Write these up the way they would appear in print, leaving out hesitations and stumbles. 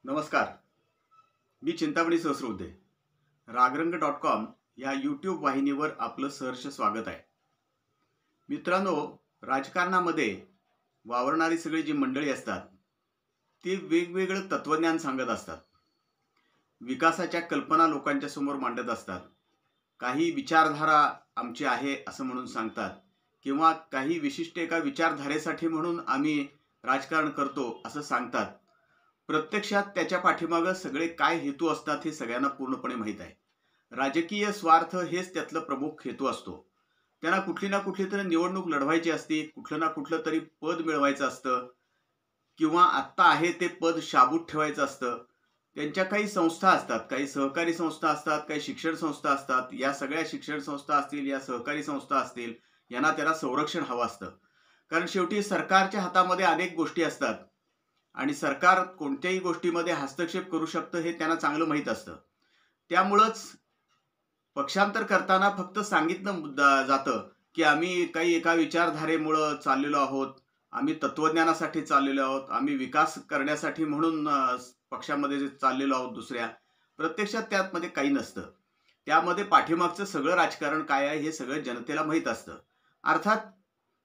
नमस्कार. मी चिंतामणी सहस्रबुद्धे. रागरंग.com या यूट्यूब वाहिनीवर आपलं सहर्ष स्वागत आहे. मित्रांनो, राजकारणामध्ये वावरणारी सगळी जी मंडळी असतात ती वेगवेगळं तत्वज्ञान सांगत असतात. विकासाच्या कल्पना लोकांच्या समोर मांडत असतात. काही विचारधारा आमची आहे असं म्हणून सांगतात किंवा काही विशिष्ट एका विचारधारेसाठी म्हणून आम्ही राजकारण करतो असं सांगतात. प्रत्यक्षात त्याच्या पाठीमागं सगळे काय हेतू असतात हे सगळ्यांना पूर्णपणे माहीत आहे. राजकीय स्वार्थ हेच त्यातलं प्रमुख हेतू असतो. त्यांना कुठली ना कुठली तरी निवडणूक लढवायची असते, कुठलं ना कुठलं तरी पद मिळवायचं असतं किंवा आत्ता आहे ते पद शाबूत ठेवायचं असतं. त्यांच्या काही संस्था असतात, काही सहकारी संस्था असतात, काही शिक्षण संस्था असतात. या सगळ्या शिक्षण संस्था असतील, या सहकारी संस्था असतील, यांना त्याला संरक्षण हवं असतं. कारण शेवटी सरकारच्या हातामध्ये अनेक गोष्टी असतात आणि सरकार कोणत्याही गोष्टीमध्ये हस्तक्षेप करू शकतं हे त्यांना चांगलं माहीत असतं. त्यामुळंच पक्षांतर करताना फक्त सांगितलं जातं की आम्ही काही एका विचारधारेमुळं चाललेलो आहोत, आम्ही तत्वज्ञानासाठी चाललेलो आहोत, आम्ही विकास करण्यासाठी म्हणून पक्षामध्ये चाललेलो आहोत दुसऱ्या. प्रत्यक्षात त्यामध्ये काही नसतं. त्यामध्ये पाठीमागचं सगळं राजकारण काय आहे हे सगळं जनतेला माहीत असतं. अर्थात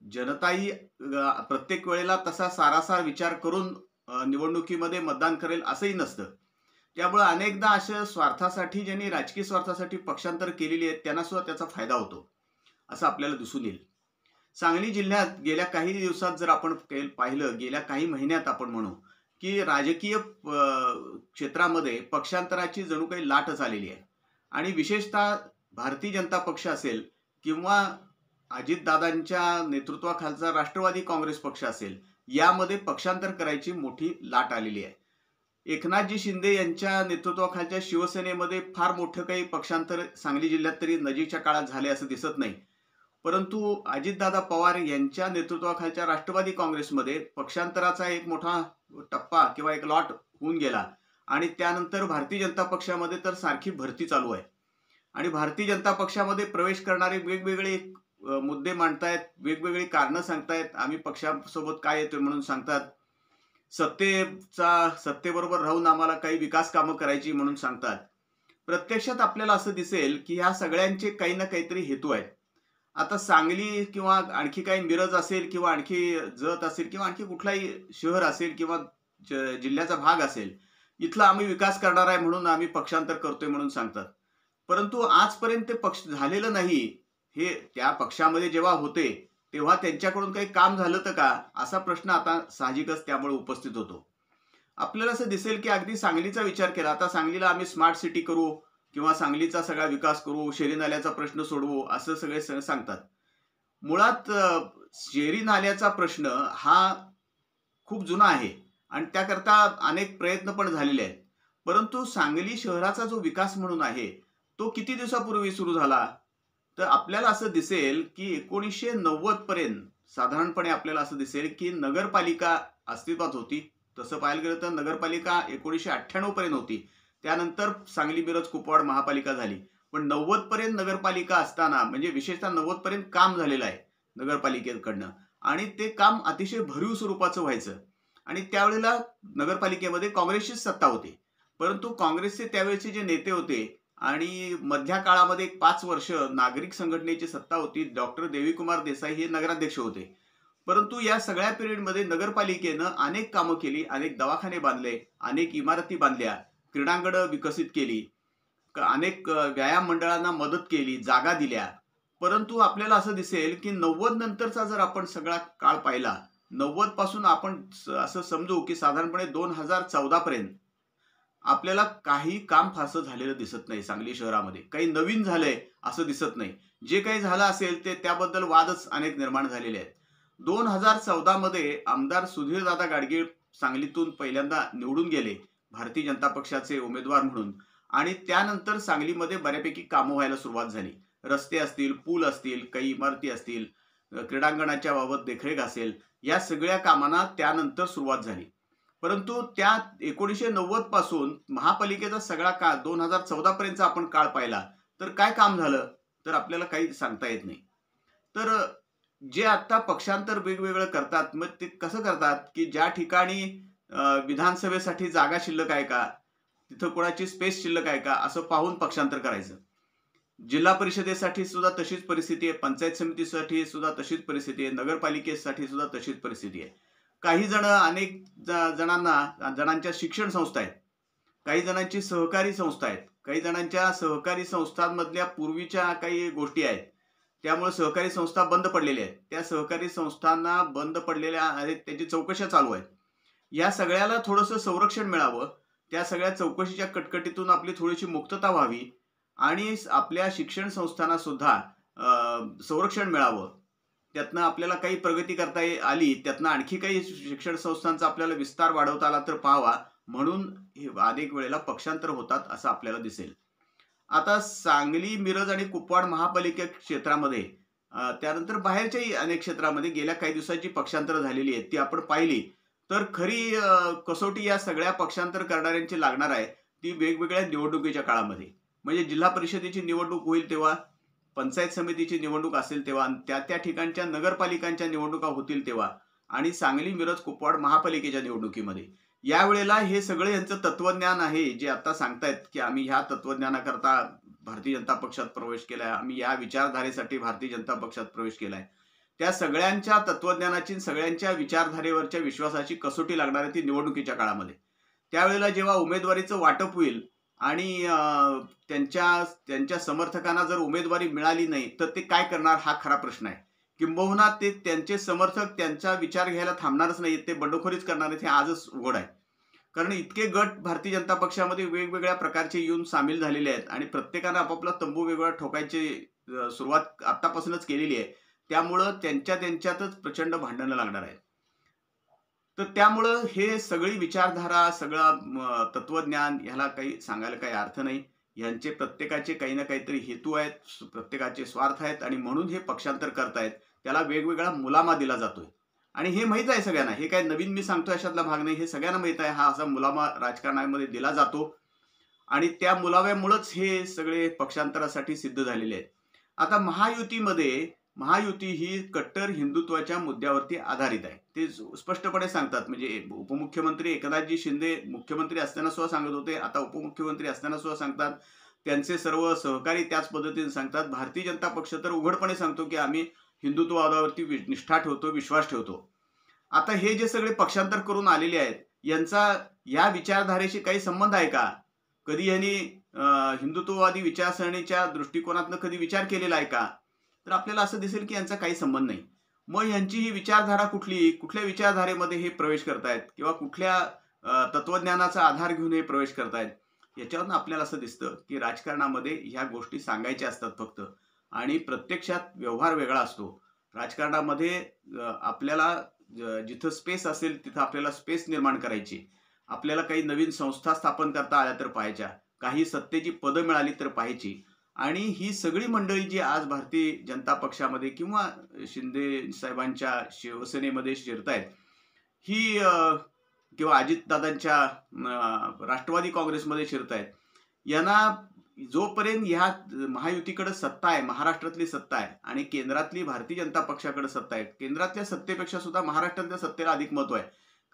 जनताही प्रत्येक वेळेला तसा सारासार विचार करून निवडणुकीमध्ये मतदान करेल असंही नसतं. त्यामुळे अनेकदा अशा स्वार्थासाठी ज्यांनी राजकीय स्वार्थासाठी पक्षांतर केलेली आहेत त्यांना सुद्धा त्याचा फायदा होतो असं आपल्याला दिसून येईल. सांगली जिल्ह्यात गेल्या काही दिवसात जर आपण पाहिलं, गेल्या काही महिन्यात आपण म्हणू की राजकीय क्षेत्रामध्ये पक्षांतराची जणू काही लाटच आलेली आहे. आणि विशेषतः भारतीय जनता पक्ष असेल किंवा अजितदादांच्या नेतृत्वाखालचा राष्ट्रवादी काँग्रेस पक्ष असेल, यामध्ये पक्षांतर करायची मोठी लाट आलेली आहे. एकनाथजी शिंदे यांच्या नेतृत्वाखालच्या शिवसेनेमध्ये फार मोठं काही पक्षांतर सांगली जिल्ह्यात तरी नजीकच्या काळात झाले असं दिसत नाही. परंतु अजितदादा पवार यांच्या नेतृत्वाखालच्या राष्ट्रवादी काँग्रेसमध्ये पक्षांतराचा एक मोठा टप्पा किंवा एक लॉट होऊन गेला. आणि त्यानंतर भारतीय जनता पक्षामध्ये तर सारखी भरती चालू आहे. आणि भारतीय जनता पक्षामध्ये प्रवेश करणारे वेगवेगळे मुद्दे मांडतायत, वेगवेगळी कारणं सांगतायत. आम्ही पक्षासोबत काय येतोय म्हणून सांगतात. सत्तेबरोबर राहून आम्हाला काही विकास कामं करायची म्हणून सांगतात. प्रत्यक्षात आपल्याला असं दिसेल की ह्या सगळ्यांचे काही ना काहीतरी हेतू आहेत. आता सांगली किंवा आणखी काही मिरज असेल किंवा आणखी जत असेल किंवा आणखी कुठलाही शहर असेल किंवा जिल्ह्याचा भाग असेल, इथला आम्ही विकास करणार आहे म्हणून आम्ही पक्षांतर करतोय म्हणून सांगतात. परंतु आजपर्यंत ते पक्ष झालेलं नाही. हे त्या पक्षामध्ये जेव्हा होते तेव्हा त्यांच्याकडून काही काम झालं तर का, असा प्रश्न आता साहजिकच त्यामुळे उपस्थित होतो. आपल्याला असं दिसेल की अगदी सांगलीचा विचार केला, आता सांगलीला आम्ही स्मार्ट सिटी करू किंवा सांगलीचा सगळा विकास करू, शेरी नाल्याचा प्रश्न सोडवू असं सगळे सांगतात. मुळात शेरी नाल्याचा प्रश्न हा खूप जुना आहे आणि त्याकरता अनेक प्रयत्न पण झालेले आहेत. परंतु सांगली शहराचा जो विकास म्हणून आहे तो किती दिवसापूर्वी सुरू झाला, तर आपल्याला असं दिसेल की 1990 पर्यंत साधारणपणे आपल्याला असं दिसेल की नगरपालिका अस्तित्वात होती. तसं पाहायला गेलं तर नगरपालिका 1998 पर्यंत होती. त्यानंतर सांगली मिरज कुपवाड महापालिका झाली. पण 90 पर्यंत नगरपालिका असताना, म्हणजे विशेषतः 90 पर्यंत काम झालेलं आहे नगरपालिकेकडनं आणि ते काम अतिशय भरीव स्वरूपाचं व्हायचं. आणि त्यावेळेला नगरपालिकेमध्ये काँग्रेसचीच सत्ता होती. परंतु काँग्रेसचे त्यावेळेचे जे नेते होते आणि मधल्या काळामध्ये 5 वर्ष नागरिक संघटनेची सत्ता होती. डॉक्टर देवीकुमार देसाई हे नगराध्यक्ष होते. परंतु या सगळ्या पिरियडमध्ये नगरपालिकेनं अनेक कामं केली, अनेक दवाखाने बांधले, अनेक इमारती बांधल्या, क्रीडांगणं विकसित केली, अनेक व्यायाम मंडळांना मदत केली, जागा दिल्या. परंतु आपल्याला असं दिसेल की 90 नंतरचा जर आपण सगळा काळ पाहिला, 90 पासून आपण असं समजू की साधारणपणे 2014 पर्यंत आपल्याला काही काम फारसं झालेलं दिसत नाही. सांगली शहरामध्ये काही नवीन झालंय असं दिसत नाही. जे काही झालं असेल ते त्याबद्दल वादच अनेक निर्माण झालेले आहेत. 2014 मध्ये आमदार सुधीरदादा गाडगीळ सांगलीतून पहिल्यांदा निवडून गेले भारतीय जनता पक्षाचे उमेदवार म्हणून. आणि त्यानंतर सांगलीमध्ये बऱ्यापैकी कामं व्हायला सुरुवात झाली. रस्ते असतील, पूल असतील, काही इमारती असतील, क्रीडांगणाच्या बाबत देखरेख असेल, या सगळ्या कामांना त्यानंतर सुरुवात झाली. परंतु त्या 1990 पासून महापालिकेचा सगळा काळ 2014 पर्यंतचा आपण काळ पाहिला तर काय काम झालं तर आपल्याला काही सांगता येत नाही. तर जे आता पक्षांतर वेगवेगळं करतात, मग ते कसं करतात की ज्या ठिकाणी विधानसभेसाठी जागा शिल्लक आहे का, तिथं कोणाची स्पेस शिल्लक आहे का, असं पाहून पक्षांतर करायचं. जिल्हा परिषदेसाठी सुद्धा तशीच परिस्थिती आहे, पंचायत समितीसाठी सुद्धा तशीच परिस्थिती आहे, नगरपालिकेसाठी सुद्धा तशीच परिस्थिती आहे. काही जण अनेक जणांच्या शिक्षण संस्था आहेत, काही जणांची सहकारी संस्था आहेत, काही जणांच्या सहकारी संस्थांमधल्या पूर्वीच्या काही गोष्टी आहेत, त्यामुळे सहकारी संस्था बंद पडलेल्या आहेत. त्या सहकारी संस्थांना बंद पडलेल्या आहेत, त्याची चौकशा चालू आहेत. या सगळ्याला थोडंसं संरक्षण मिळावं, त्या सगळ्या चौकशीच्या कटकटीतून आपली थोडीशी मुक्तता व्हावी आणि आपल्या शिक्षण संस्थांना सुद्धा संरक्षण मिळावं, त्यातनं आपल्याला काही प्रगती करता आली, त्यातनं आणखी काही शिक्षण संस्थांचा आपल्याला विस्तार वाढवता आला तर पाहावा, म्हणून हे अनेक वेळेला पक्षांतर होतात असं आपल्याला दिसेल. आता सांगली, मिरज आणि कुपवाड महापालिका क्षेत्रामध्ये त्यानंतर बाहेरच्याही अनेक क्षेत्रामध्ये गेल्या काही दिवसाची पक्षांतर झालेली आहेत, ती आपण पाहिली तर खरी कसोटी या सगळ्या पक्षांतर करणाऱ्यांची लागणार आहे ती वेगवेगळ्या निवडणुकीच्या काळामध्ये. म्हणजे जिल्हा परिषदेची निवडणूक होईल तेव्हा, पंचायत समितीची निवडणूक असेल तेव्हा, त्या ठिकाणच्या नगरपालिकांच्या निवडणुका होतील तेव्हा, आणि सांगली, मिरज, कुपवाड महापालिकेच्या निवडणुकीमध्ये. यावेळेला हे सगळं यांचं तत्वज्ञान आहे, जे आता सांगतायत की आम्ही ह्या तत्वज्ञानाकरता भारतीय जनता पक्षात प्रवेश केलाय, आम्ही या विचारधारेसाठी भारतीय जनता पक्षात प्रवेश केलाय. त्या सगळ्यांच्या तत्वज्ञानाची, सगळ्यांच्या विचारधारेवरच्या विश्वासाची कसोटी लागणार आहे ती निवडणुकीच्या काळामध्ये. त्यावेळेला जेव्हा उमेदवारीचं वाटप होईल आणि त्यांच्या समर्थकांना जर उमेदवारी मिळाली नाही तर ते काय करणार हा खरा प्रश्न आहे. किंबहुना ते त्यांचे समर्थक त्यांचा विचार घ्यायला थांबणारच नाहीत, ते बंडखोरीच करणार आहेत, हे आजच उघड आहे. कारण इतके गट भारतीय जनता पक्षामध्ये वेगवेगळ्या प्रकारचे येऊन सामील झालेले आहेत आणि प्रत्येकानं आपापला तंबू वेगळा ठोकायची सुरुवात आतापासूनच केलेली आहे. त्यामुळं त्यांच्यातच प्रचंड भांडणं लागणार आहेत. तर त्यामुळं हे सगळी विचारधारा, सगळं तत्वज्ञान, ह्याला काही सांगायला काही अर्थ नाही. यांचे प्रत्येकाचे काही ना काहीतरी हेतू आहेत, प्रत्येकाचे स्वार्थ आहेत आणि म्हणून हे पक्षांतर करतायत. त्याला वेगवेगळा मुलामा दिला जातोय आणि हे माहीत आहे सगळ्यांना. हे काय नवीन मी सांगतो अशातला भाग नाही, हे सगळ्यांना माहीत आहे. हा असा मुलामा राजकारणामध्ये दिला जातो आणि त्या मुलाव्यामुळेच हे सगळे पक्षांतरासाठी सिद्ध झालेले आहेत. आता महायुती ही कट्टर हिंदुत्वाच्या मुद्द्यावरती आधारित आहे, ते स्पष्टपणे सांगतात. म्हणजे उपमुख्यमंत्री एकनाथजी शिंदे मुख्यमंत्री असताना सुद्धा सांगत होते, आता उपमुख्यमंत्री असताना सुद्धा सांगतात, त्यांचे सर्व सहकारी त्याच पद्धतीने सांगतात. भारतीय जनता पक्ष तर उघडपणे सांगतो की आम्ही हिंदुत्ववादावरती निष्ठा ठेवतो, विश्वास ठेवतो. आता हे जे सगळे पक्षांतर करून आलेले आहेत, यांचा या विचारधारेशी काही संबंध आहे का? कधी यांनी हिंदुत्ववादी विचारसरणीच्या दृष्टिकोनातून कधी विचार केलेला आहे का? तर आपल्याला असं दिसेल की यांचा काही संबंध नाही. मग यांची ही विचारधारा कुठल्या विचारधारेमध्ये हे प्रवेश करतायत किंवा कुठल्या तत्वज्ञानाचा आधार घेऊन हे प्रवेश करतायत, याच्यावरून आपल्याला असं दिसतं की राजकारणामध्ये ह्या गोष्टी सांगायच्या असतात फक्त, आणि प्रत्यक्षात व्यवहार वेगळा असतो. राजकारणामध्ये आपल्याला जिथं स्पेस असेल तिथं आपल्याला स्पेस निर्माण करायची, आपल्याला काही नवीन संस्था स्थापन करता आल्या तर पाहायच्या, काही सत्तेची पदं मिळाली तर पाहायची. आणि ही सगळी मंडळी जी आज भारतीय जनता पक्षामध्ये किंवा शिंदे साहेबांच्या शिवसेनेमध्ये शिरतायत, ही किंवा अजितदादांच्या राष्ट्रवादी काँग्रेसमध्ये शिरतायत, यांना जोपर्यंत ह्या महायुतीकडे सत्ता आहे, महाराष्ट्रातली सत्ता आहे आणि केंद्रातली भारतीय जनता पक्षाकडे सत्ता आहे, केंद्रातल्या सत्तेपेक्षा सुद्धा महाराष्ट्रातल्या सत्तेला अधिक महत्व आहे.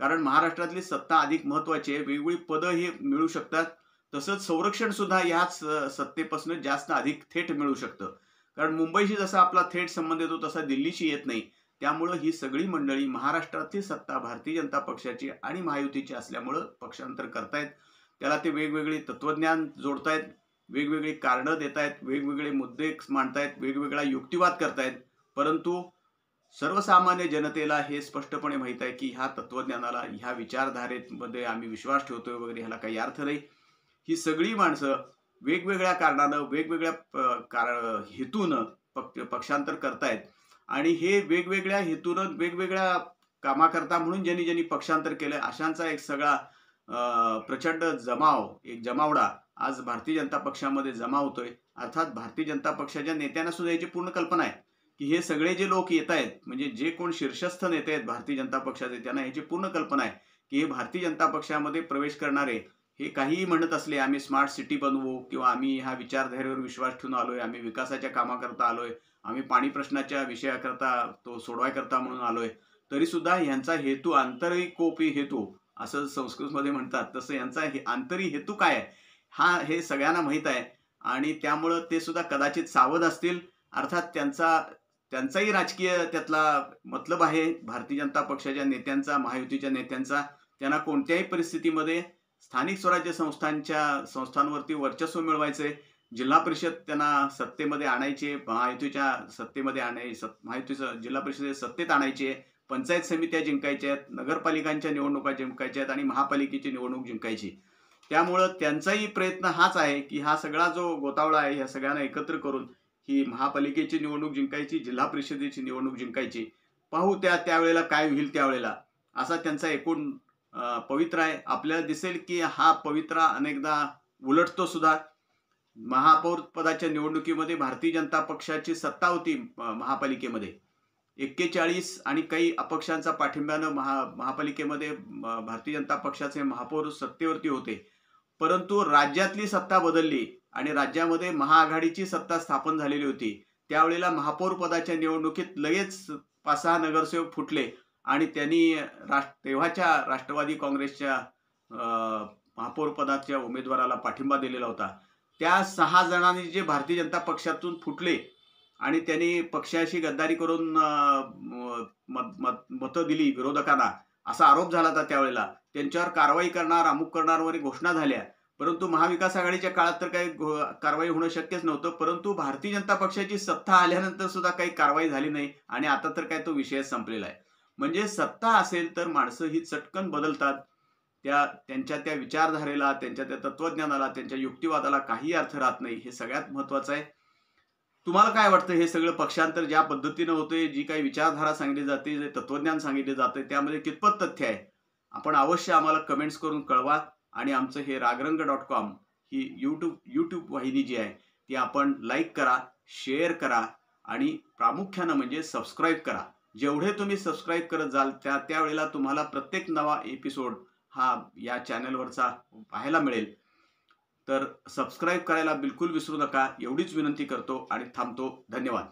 कारण महाराष्ट्रातली सत्ता अधिक महत्वाची आहे, वेगवेगळी पदं हे मिळू शकतात. तसंच संरक्षण सुद्धा याच सत्तेपासून जास्त अधिक थेट मिळू शकतं. कारण मुंबईशी जसा आपला थेट संबंध येतो तसा दिल्लीशी येत नाही. त्यामुळं ही सगळी मंडळी महाराष्ट्रातली सत्ता भारतीय जनता पक्षाची आणि महायुतीची असल्यामुळं पक्षांतर करतायत. त्याला ते वेगवेगळे तत्वज्ञान जोडतायत, वेगवेगळी कारणं देतायत, वेगवेगळे मुद्दे मांडतायत, वेगवेगळा युक्तिवाद करतायत. परंतु सर्वसामान्य जनतेला हे स्पष्टपणे माहीत आहे की ह्या तत्वज्ञानाला, ह्या विचारधारेमध्ये आम्ही विश्वास ठेवतोय वगैरे, ह्याला काही अर्थ नाही. ही सगळी माणसं वेगवेगळ्या कारणानं, वेगवेगळ्या हेतूनं पक्षांतर करतायत आणि हे वेगवेगळ्या हेतूनं, वेगवेगळ्या कामाकरता म्हणून ज्यांनी पक्षांतर केलं, अशांचा एक सगळा प्रचंड एक जमावडा आज भारतीय जनता पक्षामध्ये जमा होतोय. अर्थात भारतीय जनता पक्षाच्या नेत्यांना सुद्धा याची पूर्ण कल्पना आहे की हे सगळे जे लोक येत आहेत, म्हणजे जे कोण शीर्षस्थ नेते आहेत भारतीय जनता पक्षाचे, त्यांना याची पूर्ण कल्पना आहे की हे भारतीय जनता पक्षामध्ये प्रवेश करणारे हे काहीही म्हणत असले, आम्ही स्मार्ट सिटी बनवू किंवा आम्ही ह्या विचारधारेवर विश्वास ठेवून आलोय, आम्ही विकासाच्या कामाकरता आलोय, आम्ही पाणी प्रश्नाच्या विषयाकरता तो सोडवायकरता म्हणून आलोय, तरी सुद्धा ह्यांचा हेतू, आंतरिकोपी हेतू असं संस्कृतमध्ये म्हणतात, तसं यांचा आंतरी हेतू काय आहे हे सगळ्यांना माहीत आहे आणि त्यामुळं ते सुद्धा कदाचित सावध असतील. अर्थात त्यांचाही राजकीय त्यातला मतलब आहे, भारतीय जनता पक्षाच्या नेत्यांचा, महायुतीच्या नेत्यांचा. त्यांना कोणत्याही परिस्थितीमध्ये स्थानिक स्वराज्य संस्थांवरती वर्चस्व मिळवायचे, जिल्हा परिषद त्यांना सत्तेमध्ये आणायचे, महायुतीच्या सत्तेमध्ये महायुतीचं जिल्हा परिषद सत्तेत आणायचे, पंचायत समित्या जिंकायच्या आहेत, नगरपालिकांच्या निवडणुका जिंकायच्या आहेत आणि महापालिकेची निवडणूक जिंकायची. त्यामुळं त्यांचाही प्रयत्न हाच आहे की हा सगळा जो गोतावळा आहे ह्या सगळ्यांना एकत्र करून ही महापालिकेची निवडणूक जिंकायची, जिल्हा परिषदेची निवडणूक जिंकायची. पाहू त्यावेळेला काय होईल त्यावेळेला, असा त्यांचा एकूण पवित्रा आहे. आपल्याला दिसेल की हा पवित्रा अनेकदा उलटतो सुद्धा. महापौर पदाच्या निवडणुकीमध्ये भारतीय जनता पक्षाची सत्ता होती महापालिकेमध्ये, 41 आणि काही अपक्षांचा पाठिंब्यानं महापालिकेमध्ये भारतीय जनता पक्षाचे महापौर सत्तेवरती होते. परंतु राज्यातली सत्ता बदलली आणि राज्यामध्ये महाआघाडीची सत्ता स्थापन झालेली होती. त्यावेळेला महापौर पदाच्या निवडणुकीत लगेच 5-6 नगरसेवक फुटले आणि त्यांनी तेव्हाच्या राष्ट्रवादी काँग्रेसच्या महापौर पदाच्या उमेदवाराला पाठिंबा दिलेला होता. त्या 6 जणांनी जे भारतीय जनता पक्षातून फुटले आणि त्यांनी पक्षाशी गद्दारी करून मतं दिली विरोधकांना, असा आरोप झाला होता त्यावेळेला. त्यांच्यावर कारवाई करणार, अमुक करणार वगैरे घोषणा झाल्या. परंतु महाविकास आघाडीच्या काळात तर काही कारवाई होणं शक्यच नव्हतं. परंतु भारतीय जनता पक्षाची सत्ता आल्यानंतर सुद्धा काही कारवाई झाली नाही आणि आता तर काय तो विषय संपलेला आहे. म्हणजे सत्ता असेल तर माणसं ही चटकन बदलतात. त्यांच्या त्या विचारधारेला, त्यांच्या त्या तत्वज्ञानाला, त्यांच्या युक्तिवादाला काही अर्थ राहत नाही. हे सगळ्यात महत्वाचं आहे. तुम्हाला काय वाटतं, हे सगळं पक्षांतर ज्या पद्धतीनं होतंय, जी काही विचारधारा सांगितली जाते, जे तत्वज्ञान सांगितले जाते, त्यामध्ये कितपत तथ्य आहे, आपण अवश्य आम्हाला कमेंट्स करून कळवा. आणि आमचं हे रागरंग.com ही यूट्यूब वाहिनी जी आहे ती आपण लाईक करा, शेअर करा आणि प्रामुख्यानं म्हणजे सबस्क्राईब करा. जेवढे तुम्ही सबस्क्राईब करत जाल त्यावेळेला तुम्हाला प्रत्येक नवा एपिसोड हा या चॅनलवरचा पाहायला मिळेल. तर सबस्क्राईब करायला बिलकुल विसरू नका, एवढीच विनंती करतो आणि थांबतो. धन्यवाद.